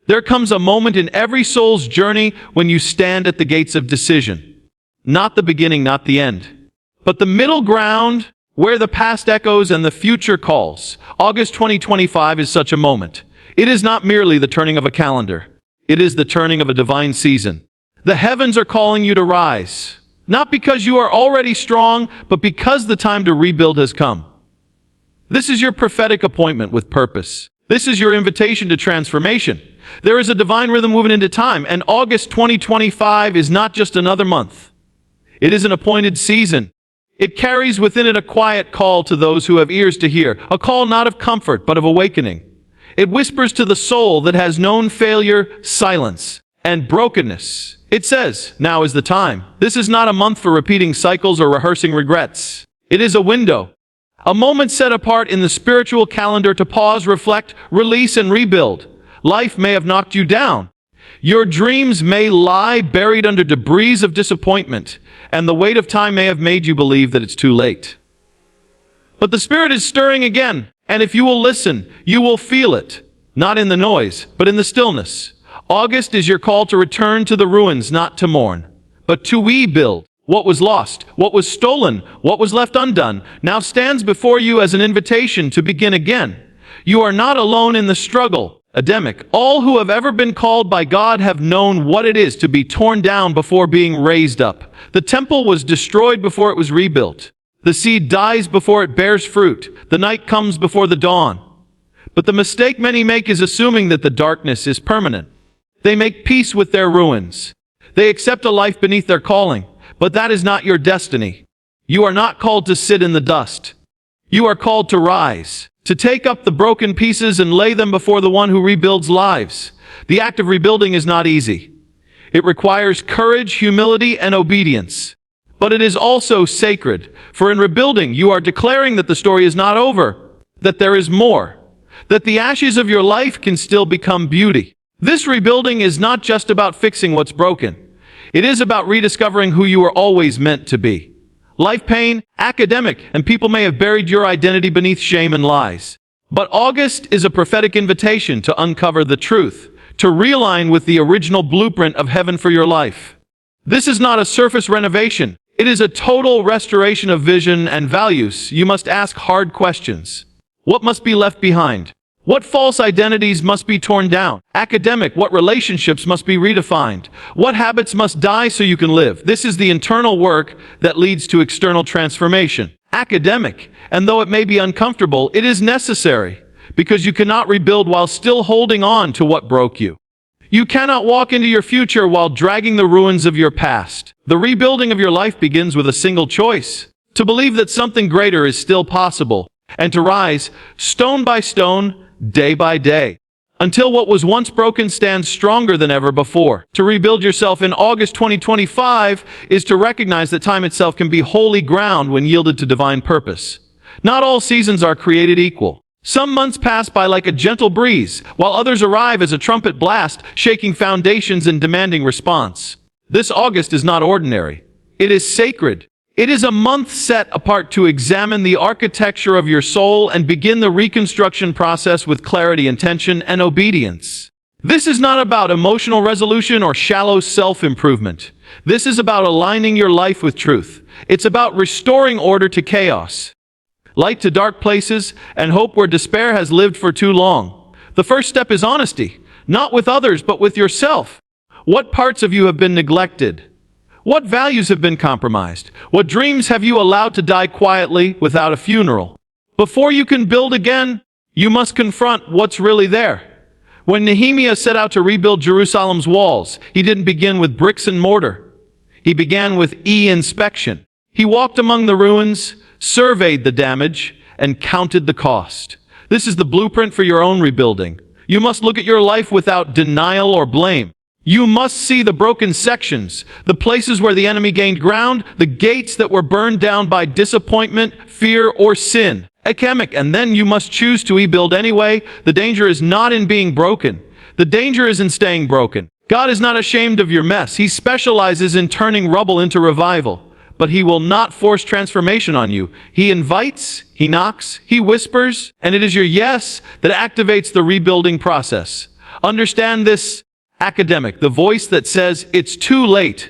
There comes a moment in every soul's journey when you stand at the gates of decision. Not the beginning, not the end, but the middle ground where the past echoes and the future calls. August 2025 is such a moment. It is not merely the turning of a calendar. It is the turning of a divine season. The heavens are calling you to rise, not because you are already strong, but because the time to rebuild has come. This is your prophetic appointment with purpose. This is your invitation to transformation. There is a divine rhythm moving into time, and August 2025 is not just another month. It is an appointed season. It carries within it a quiet call to those who have ears to hear, a call not of comfort, but of awakening. It whispers to the soul that has known failure, silence, and brokenness. It says, now is the time. This is not a month for repeating cycles or rehearsing regrets. It is a window, a moment set apart in the spiritual calendar to pause, reflect, release, and rebuild. Life may have knocked you down. Your dreams may lie buried under debris of disappointment, and the weight of time may have made you believe that it's too late. But the Spirit is stirring again, and if you will listen, you will feel it, not in the noise, but in the stillness. August is your call to return to the ruins, not to mourn, but to rebuild. What was lost, what was stolen, what was left undone, now stands before you as an invitation to begin again. You are not alone in the struggle. Ademic. All who have ever been called by God have known what it is to be torn down before being raised up. The temple was destroyed before it was rebuilt. The seed dies before it bears fruit. The night comes before the dawn. But the mistake many make is assuming that the darkness is permanent. They make peace with their ruins. They accept a life beneath their calling, but that is not your destiny. You are not called to sit in the dust. You are called to rise, to take up the broken pieces and lay them before the one who rebuilds lives. The act of rebuilding is not easy. It requires courage, humility, and obedience. But it is also sacred, for in rebuilding you are declaring that the story is not over, that there is more, that the ashes of your life can still become beauty. This rebuilding is not just about fixing what's broken. It is about rediscovering who you were always meant to be. Life pain, academic, and people may have buried your identity beneath shame and lies. But August is a prophetic invitation to uncover the truth, to realign with the original blueprint of heaven for your life. This is not a surface renovation. It is a total restoration of vision and values. You must ask hard questions. What must be left behind? What false identities must be torn down? Academic, what relationships must be redefined? What habits must die so you can live? This is the internal work that leads to external transformation. Academic, and though it may be uncomfortable, it is necessary, because you cannot rebuild while still holding on to what broke you. You cannot walk into your future while dragging the ruins of your past. The rebuilding of your life begins with a single choice: to believe that something greater is still possible, and to rise, stone by stone, day by day, until what was once broken stands stronger than ever before. To rebuild yourself in August 2025 is to recognize that time itself can be holy ground when yielded to divine purpose. Not all seasons are created equal. Some months pass by like a gentle breeze, while others arrive as a trumpet blast, shaking foundations and demanding response. This August is not ordinary. It is sacred. It is a month set apart to examine the architecture of your soul and begin the reconstruction process with clarity, intention, and obedience. This is not about emotional resolution or shallow self-improvement. This is about aligning your life with truth. It's about restoring order to chaos, light to dark places, and hope where despair has lived for too long. The first step is honesty, not with others, but with yourself. What parts of you have been neglected? What values have been compromised? What dreams have you allowed to die quietly without a funeral? Before you can build again, you must confront what's really there. When Nehemiah set out to rebuild Jerusalem's walls, he didn't begin with bricks and mortar. He began with inspection. He walked among the ruins, surveyed the damage, and counted the cost. This is the blueprint for your own rebuilding. You must look at your life without denial or blame. You must see the broken sections, the places where the enemy gained ground, the gates that were burned down by disappointment, fear, or sin. Academic, and then you must choose to rebuild anyway. The danger is not in being broken. The danger is in staying broken. God is not ashamed of your mess. He specializes in turning rubble into revival. But He will not force transformation on you. He invites, He knocks, He whispers, and it is your yes that activates the rebuilding process. Understand this, academic, the voice that says, it's too late,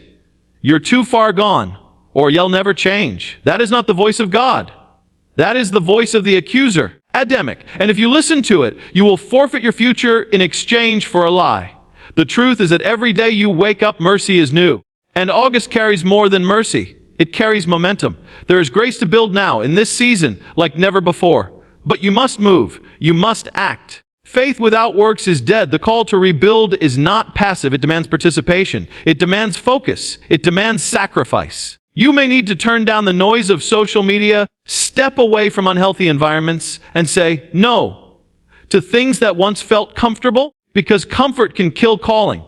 you're too far gone, or you'll never change. That is not the voice of God. That is the voice of the accuser, academic. And if you listen to it, you will forfeit your future in exchange for a lie. The truth is that every day you wake up, mercy is new. And August carries more than mercy. It carries momentum. There is grace to build now, in this season, like never before. But you must move. You must act. Faith without works is dead. The call to rebuild is not passive. It demands participation. It demands focus. It demands sacrifice. You may need to turn down the noise of social media, step away from unhealthy environments, and say no to things that once felt comfortable, because comfort can kill calling.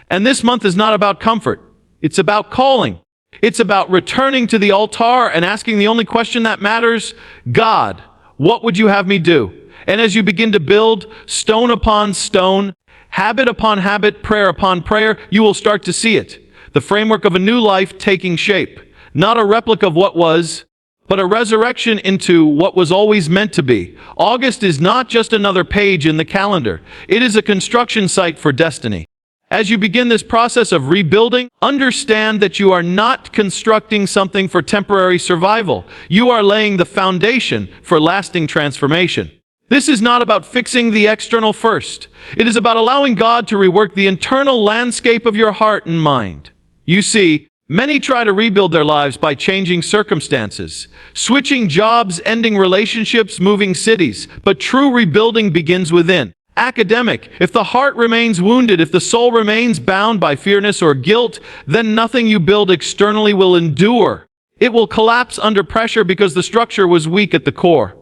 And this month is not about comfort. It's about calling. It's about returning to the altar and asking the only question that matters, God, what would you have me do? And as you begin to build stone upon stone, habit upon habit, prayer upon prayer, you will start to see it. The framework of a new life taking shape. Not a replica of what was, but a resurrection into what was always meant to be. August is not just another page in the calendar. It is a construction site for destiny. As you begin this process of rebuilding, understand that you are not constructing something for temporary survival. You are laying the foundation for lasting transformation. This is not about fixing the external first. It is about allowing God to rework the internal landscape of your heart and mind. You see, many try to rebuild their lives by changing circumstances, switching jobs, ending relationships, moving cities. But true rebuilding begins within. Academic, if the heart remains wounded, if the soul remains bound by fearness or guilt, then nothing you build externally will endure. It will collapse under pressure because the structure was weak at the core.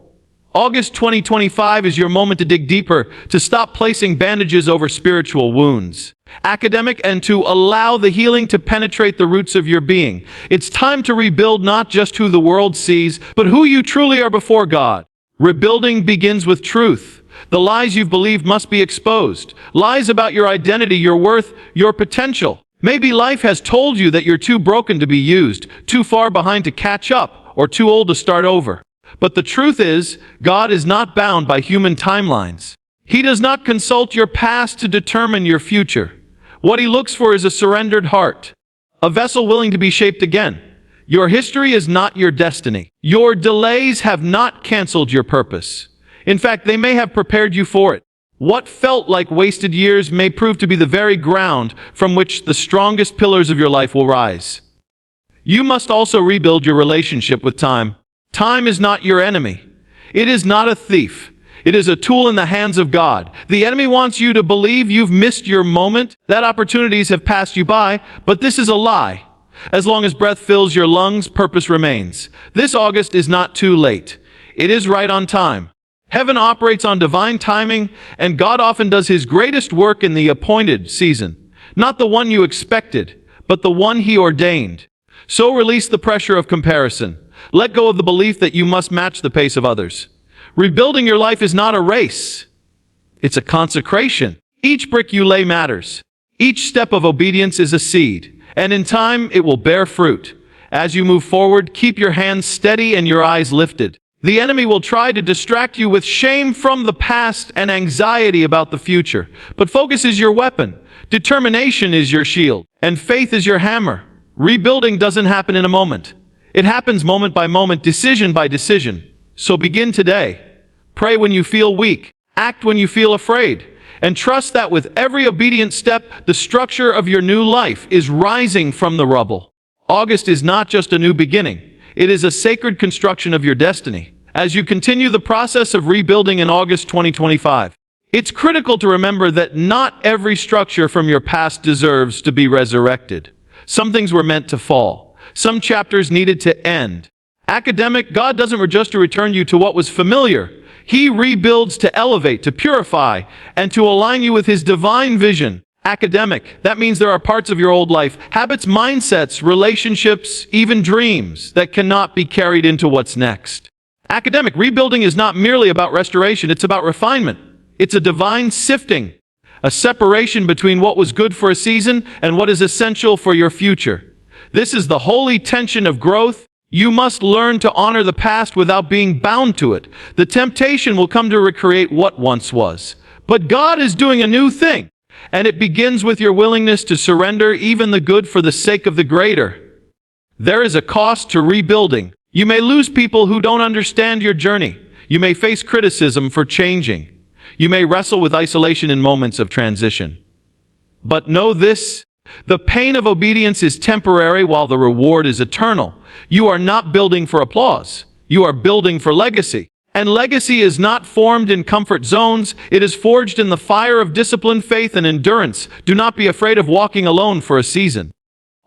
August 2025 is your moment to dig deeper, to stop placing bandages over spiritual wounds. Academic, and to allow the healing to penetrate the roots of your being. It's time to rebuild not just who the world sees, but who you truly are before God. Rebuilding begins with truth. The lies you've believed must be exposed. Lies about your identity, your worth, your potential. Maybe life has told you that you're too broken to be used, too far behind to catch up, or too old to start over. But the truth is, God is not bound by human timelines. He does not consult your past to determine your future. What He looks for is a surrendered heart, a vessel willing to be shaped again. Your history is not your destiny. Your delays have not canceled your purpose. In fact, they may have prepared you for it. What felt like wasted years may prove to be the very ground from which the strongest pillars of your life will rise. You must also rebuild your relationship with time. Time is not your enemy. It is not a thief. It is a tool in the hands of God. The enemy wants you to believe you've missed your moment, that opportunities have passed you by, but this is a lie. As long as breath fills your lungs, purpose remains. This August is not too late. It is right on time. Heaven operates on divine timing, and God often does His greatest work in the appointed season. Not the one you expected, but the one He ordained. So release the pressure of comparison. Let go of the belief that you must match the pace of others. Rebuilding your life is not a race. It's a consecration. Each brick you lay matters. Each step of obedience is a seed, and in time it will bear fruit. As you move forward, keep your hands steady and your eyes lifted. The enemy will try to distract you with shame from the past and anxiety about the future. But focus is your weapon. Determination is your shield. And faith is your hammer. Rebuilding doesn't happen in a moment. It happens moment by moment, decision by decision. So begin today. Pray when you feel weak. Act when you feel afraid. And trust that with every obedient step, the structure of your new life is rising from the rubble. August is not just a new beginning. It is a sacred construction of your destiny. As you continue the process of rebuilding in August 2025, it's critical to remember that not every structure from your past deserves to be resurrected. Some things were meant to fall. Some chapters needed to end. Academic, God doesn't just return you to what was familiar. He rebuilds to elevate, to purify, and to align you with His divine vision. Academic, that means there are parts of your old life, habits, mindsets, relationships, even dreams that cannot be carried into what's next. Academic, rebuilding is not merely about restoration, it's about refinement. It's a divine sifting, a separation between what was good for a season and what is essential for your future. This is the holy tension of growth. You must learn to honor the past without being bound to it. The temptation will come to recreate what once was. But God is doing a new thing, and it begins with your willingness to surrender even the good for the sake of the greater. There is a cost to rebuilding. You may lose people who don't understand your journey. You may face criticism for changing. You may wrestle with isolation in moments of transition. But know this, the pain of obedience is temporary while the reward is eternal. You are not building for applause. You are building for legacy. And legacy is not formed in comfort zones. It is forged in the fire of discipline, faith, and endurance. Do not be afraid of walking alone for a season.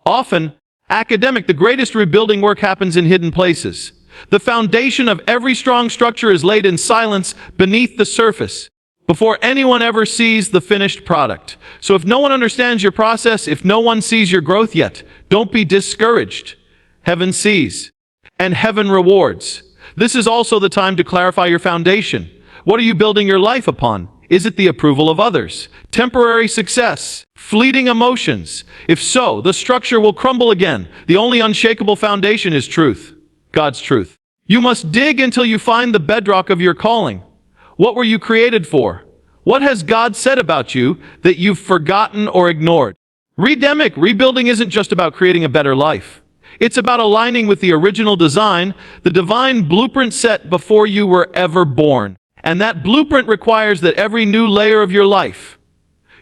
Often, the greatest rebuilding work happens in hidden places. The foundation of every strong structure is laid in silence beneath the surface, before anyone ever sees the finished product. So if no one understands your process, if no one sees your growth yet, don't be discouraged. Heaven sees, and heaven rewards. This is also the time to clarify your foundation. What are you building your life upon? Is it the approval of others? Temporary success? Fleeting emotions? If so, the structure will crumble again. The only unshakable foundation is truth. God's truth. You must dig until you find the bedrock of your calling. What were you created for? What has God said about you that you've forgotten or ignored? Rebuilding isn't just about creating a better life. It's about aligning with the original design, the divine blueprint set before you were ever born. And that blueprint requires that every new layer of your life,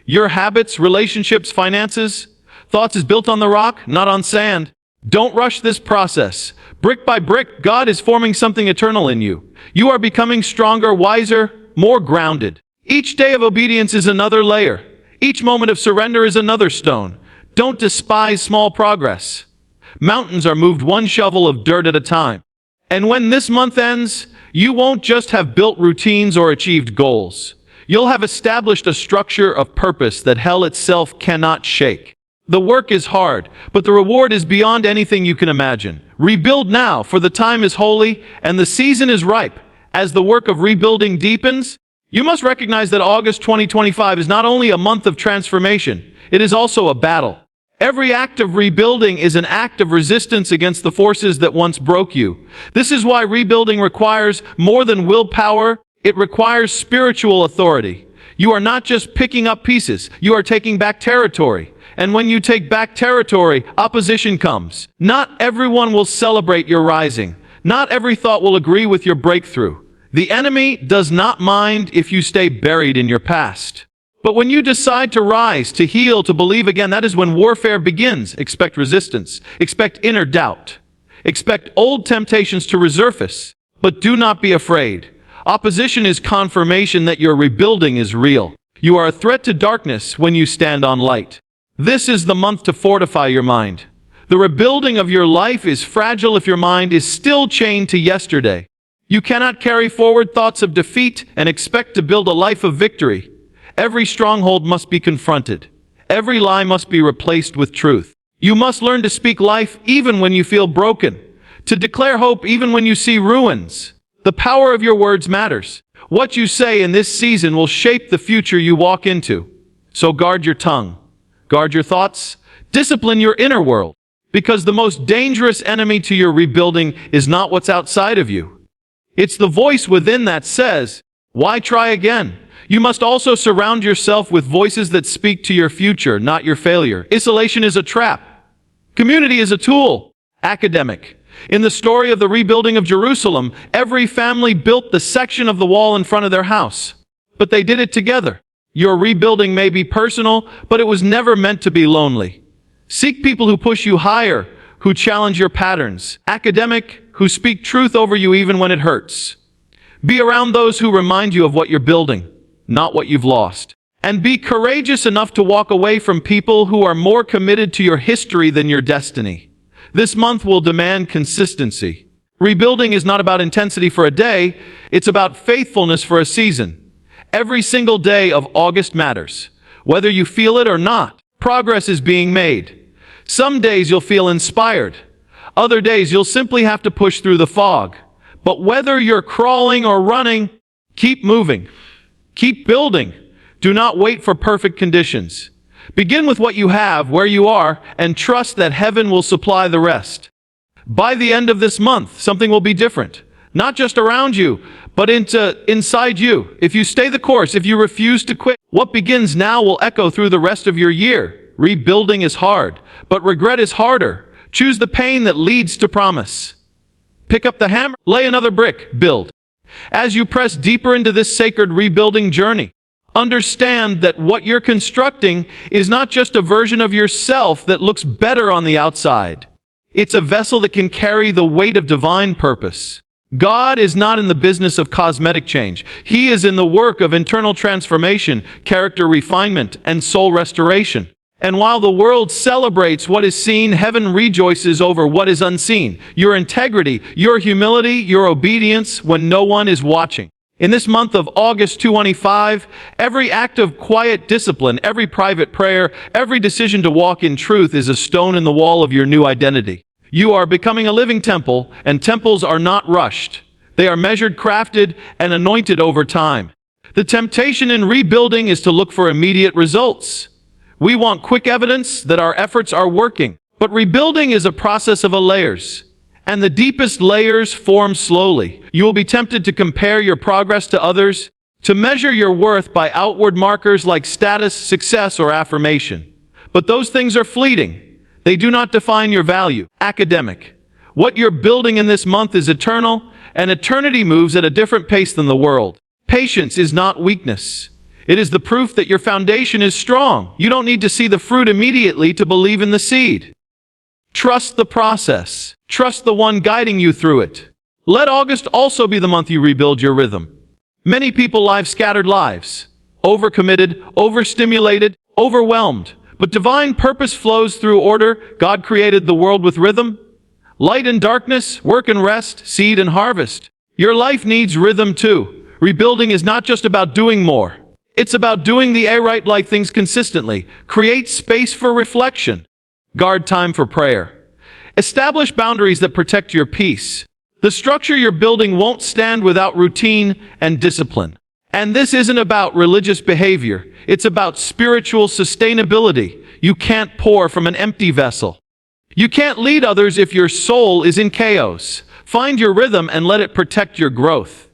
your habits, relationships, finances, thoughts is built on the rock, not on sand. Don't rush this process. Brick by brick, God is forming something eternal in you. You are becoming stronger, wiser, more grounded. Each day of obedience is another layer. Each moment of surrender is another stone. Don't despise small progress. Mountains are moved one shovel of dirt at a time. And when this month ends, you won't just have built routines or achieved goals. You'll have established a structure of purpose that hell itself cannot shake. The work is hard, but the reward is beyond anything you can imagine. Rebuild now, for the time is holy and the season is ripe. As the work of rebuilding deepens, you must recognize that August 2025 is not only a month of transformation, it is also a battle. Every act of rebuilding is an act of resistance against the forces that once broke you. This is why rebuilding requires more than willpower. It requires spiritual authority. You are not just picking up pieces, you are taking back territory. And when you take back territory, opposition comes. Not everyone will celebrate your rising. Not every thought will agree with your breakthrough. The enemy does not mind if you stay buried in your past. But when you decide to rise, to heal, to believe again, that is when warfare begins. Expect resistance. Expect inner doubt. Expect old temptations to resurface. But do not be afraid. Opposition is confirmation that your rebuilding is real. You are a threat to darkness when you stand on light. This is the month to fortify your mind. The rebuilding of your life is fragile if your mind is still chained to yesterday. You cannot carry forward thoughts of defeat and expect to build a life of victory. Every stronghold must be confronted. Every lie must be replaced with truth. You must learn to speak life even when you feel broken, to declare hope even when you see ruins. The power of your words matters. What you say in this season will shape the future you walk into. So guard your tongue, guard your thoughts, discipline your inner world, because the most dangerous enemy to your rebuilding is not what's outside of you. It's the voice within that says, "Why try again?" You must also surround yourself with voices that speak to your future, not your failure. Isolation is a trap. Community is a tool. In the story of the rebuilding of Jerusalem, every family built the section of the wall in front of their house. But they did it together. Your rebuilding may be personal, but it was never meant to be lonely. Seek people who push you higher, who challenge your patterns. Who speak truth over you even when it hurts. Be around those who remind you of what you're building, not what you've lost. And be courageous enough to walk away from people who are more committed to your history than your destiny. This month will demand consistency. Rebuilding is not about intensity for a day, it's about faithfulness for a season. Every single day of August matters. Whether you feel it or not, progress is being made. Some days you'll feel inspired. Other days you'll simply have to push through the fog. But whether you're crawling or running, keep moving. Keep building. Do not wait for perfect conditions. Begin with what you have, where you are, and trust that heaven will supply the rest. By the end of this month, something will be different. Not just around you, but inside you. If you stay the course, if you refuse to quit, what begins now will echo through the rest of your year. Rebuilding is hard, but regret is harder. Choose the pain that leads to promise. Pick up the hammer, lay another brick, build. As you press deeper into this sacred rebuilding journey, understand that what you're constructing is not just a version of yourself that looks better on the outside. It's a vessel that can carry the weight of divine purpose. God is not in the business of cosmetic change. He is in the work of internal transformation, character refinement, and soul restoration. And while the world celebrates what is seen, heaven rejoices over what is unseen. Your integrity, your humility, your obedience when no one is watching. In this month of August 2025, every act of quiet discipline, every private prayer, every decision to walk in truth is a stone in the wall of your new identity. You are becoming a living temple, and temples are not rushed. They are measured, crafted, and anointed over time. The temptation in rebuilding is to look for immediate results. We want quick evidence that our efforts are working. But rebuilding is a process of layers, and the deepest layers form slowly. You will be tempted to compare your progress to others, to measure your worth by outward markers like status, success, or affirmation. But those things are fleeting. They do not define your value. Academic. What you're building in this month is eternal, and eternity moves at a different pace than the world. Patience is not weakness. It is the proof that your foundation is strong. You don't need to see the fruit immediately to believe in the seed. Trust the process. Trust the one guiding you through it. Let August also be the month you rebuild your rhythm. Many people live scattered lives, overcommitted, overstimulated, overwhelmed. But divine purpose flows through order. God created the world with rhythm. Light and darkness, work and rest, seed and harvest. Your life needs rhythm too. Rebuilding is not just about doing more. It's about doing the right like things consistently. Create space for reflection. Guard time for prayer. Establish boundaries that protect your peace. The structure you're building won't stand without routine and discipline. And this isn't about religious behavior. It's about spiritual sustainability. You can't pour from an empty vessel. You can't lead others if your soul is in chaos. Find your rhythm and let it protect your growth.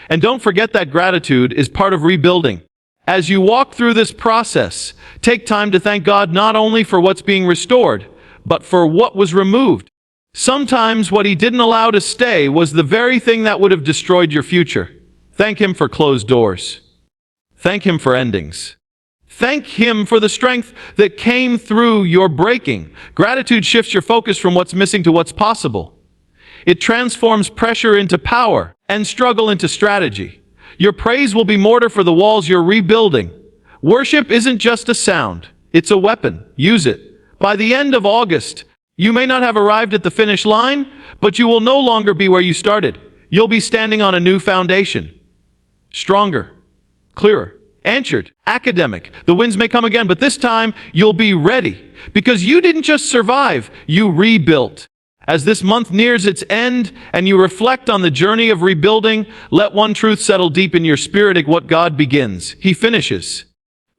And don't forget that gratitude is part of rebuilding. As you walk through this process, take time to thank God not only for what's being restored, but for what was removed. Sometimes what He didn't allow to stay was the very thing that would have destroyed your future. Thank Him for closed doors. Thank Him for endings. Thank Him for the strength that came through your breaking. Gratitude shifts your focus from what's missing to what's possible. It transforms pressure into power and struggle into strategy. Your praise will be mortar for the walls you're rebuilding. Worship isn't just a sound. It's a weapon. Use it. By the end of August, you may not have arrived at the finish line, but you will no longer be where you started. You'll be standing on a new foundation. Stronger, clearer, anchored, academic. The winds may come again, but this time you'll be ready. Because you didn't just survive, you rebuilt. As this month nears its end and you reflect on the journey of rebuilding, let one truth settle deep in your spirit: what God begins, He finishes.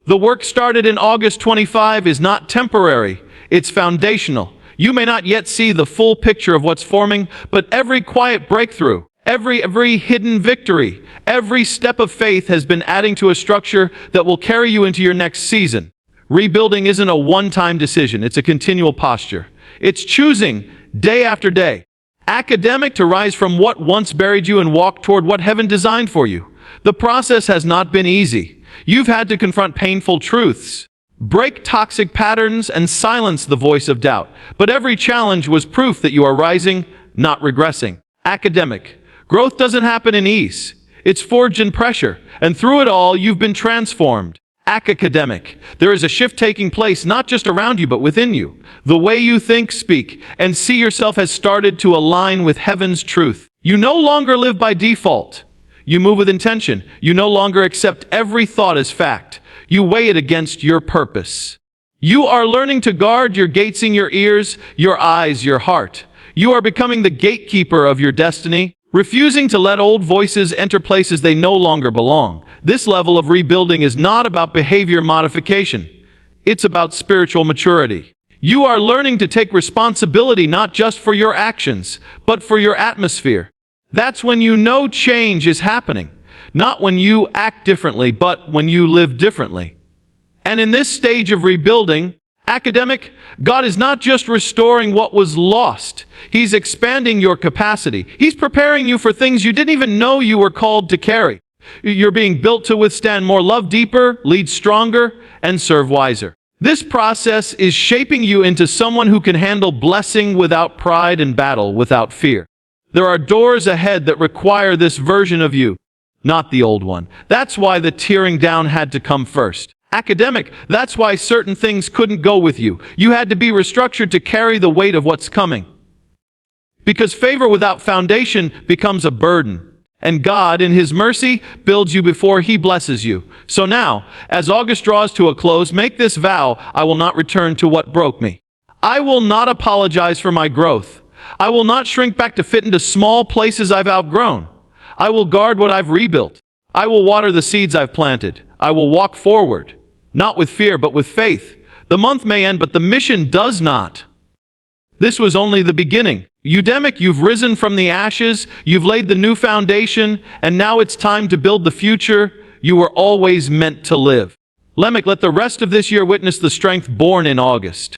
The work started in August 25 is not temporary, it's foundational. You may not yet see the full picture of what's forming, but every quiet breakthrough, every hidden victory, every step of faith has been adding to a structure that will carry you into your next season. Rebuilding isn't a one-time decision, it's a continual posture. It's choosing day after day. Academic, to rise from what once buried you and walk toward what heaven designed for you. The process has not been easy. You've had to confront painful truths, break toxic patterns, and silence the voice of doubt. But every challenge was proof that you are rising, not regressing. Academic, growth doesn't happen in ease. It's forged in pressure, and through it all, you've been transformed. Academic, there is a shift taking place not just around you but within you. The way you think, speak, and see yourself has started to align with heaven's truth. You no longer live by default. You move with intention. You no longer accept every thought as fact. You weigh it against your purpose. You are learning to guard your gates in your ears, your eyes, your heart. You are becoming the gatekeeper of your destiny, refusing to let old voices enter places they no longer belong. This level of rebuilding is not about behavior modification. It's about spiritual maturity. You are learning to take responsibility not just for your actions, but for your atmosphere. That's when you know change is happening. Not when you act differently, but when you live differently. And in this stage of rebuilding, academic, God is not just restoring what was lost. He's expanding your capacity. He's preparing you for things you didn't even know you were called to carry. You're being built to withstand more, love deeper, lead stronger, and serve wiser. This process is shaping you into someone who can handle blessing without pride and battle without fear. There are doors ahead that require this version of you, not the old one. That's why the tearing down had to come first. Academic, that's why certain things couldn't go with you. You had to be restructured to carry the weight of what's coming. Because favor without foundation becomes a burden. And God, in His mercy, builds you before He blesses you. So now, as August draws to a close, make this vow: I will not return to what broke me. I will not apologize for my growth. I will not shrink back to fit into small places I've outgrown. I will guard what I've rebuilt. I will water the seeds I've planted. I will walk forward, not with fear, but with faith. The month may end, but the mission does not. This was only the beginning. Udemic, you've risen from the ashes, you've laid the new foundation, and now it's time to build the future you were always meant to live. Lemic, let the rest of this year witness the strength born in August.